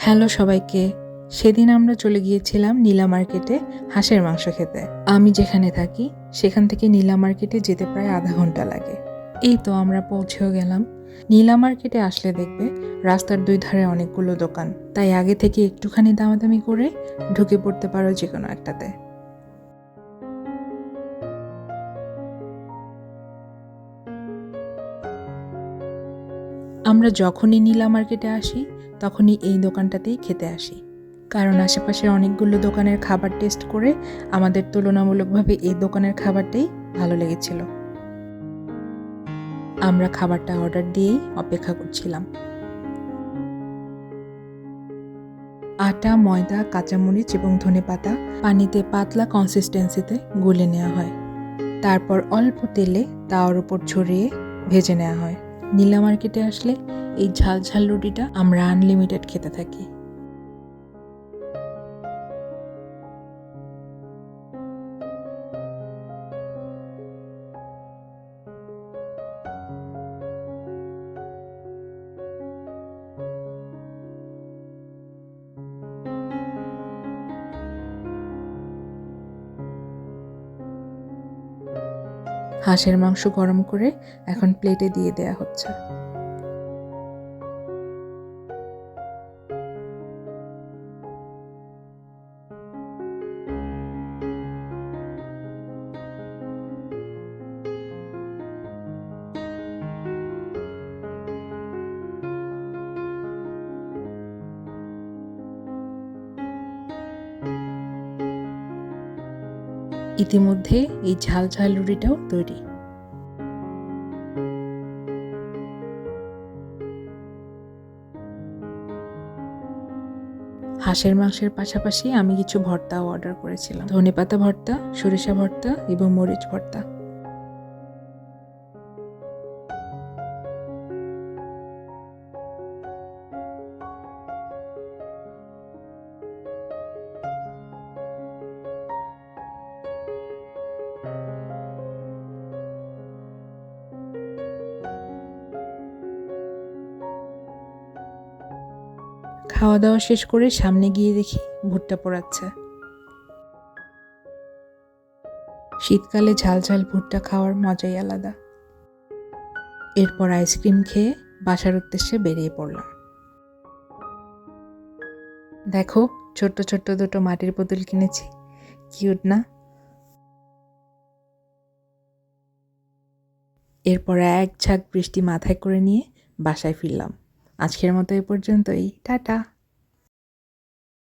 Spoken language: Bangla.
হ্যালো সবাইকে। সেদিন আমরা চলে গিয়েছিলাম নীলা মার্কেটে হাঁসের মাংস খেতে। আমি যেখানে থাকি সেখান থেকে নীলা মার্কেটে যেতে প্রায় আধা ঘন্টা লাগে। এই তো আমরা পৌঁছেও গেলাম। নীলা মার্কেটে আসলে দেখবে রাস্তার দুই ধারে অনেকগুলো দোকান, তাই আগে থেকে একটুখানি দামাদামি করে ঢুকে পড়তে পারো যে কোনো একটাতে। আমরা যখনই নীলা মার্কেটে আসি তখনই এই দোকানটাতেই খেতে আসি, কারণ আশেপাশে অনেকগুলো দোকানের খাবার টেস্ট করে আমাদের তুলনামূলকভাবে এই দোকানের খাবারটাই ভালো লেগেছিল। আমরা খাবারটা অর্ডার দিয়েই অপেক্ষা করছিলাম। আটা, ময়দা, কাঁচামরিচ এবং ধনেপাতা পানিতে পাতলা কনসিস্টেন্সিতে গুলে নেওয়া হয়, তারপর অল্প তেলে তাওয়ার উপর ছড়িয়ে ভেজে নেওয়া হয়। নীলা মার্কেটে আসলে এই ঝাল ঝাল রুটিটা আমরা আনলিমিটেড খেতে থাকি। হাঁসের মাংস গরম করে এখন প্লেটে দিয়ে দেয়া হচ্ছে। ইতিমধ্যে এই ঝাল ঝাল রুটিটাও তৈরি। হাঁসের মাংসের পাশাপাশি আমি কিছু ভর্তাও অর্ডার করেছিলাম, ধনেপাতা ভর্তা, সরিষা ভর্তা এবং মরিচ ভর্তা। খাওয়া দাওয়া শেষ করে সামনে গিয়ে দেখি ভুট্টা পোড়াচ্ছে। শীতকালে ঝাল ঝাল ভুট্টা খাওয়ার মজাই আলাদা। এরপর আইসক্রিম খেয়ে বাসার উদ্দেশ্যে বেরিয়ে পড়লাম। দেখো, ছোট্ট ছোট্ট দুটো মাটির বোতল কিনেছি, কিউট না? এরপর এক ঝাঁক বৃষ্টি মাথায় করে নিয়ে বাসায় ফিরলাম। আজকের মতো এ পর্যন্তই, টাটা।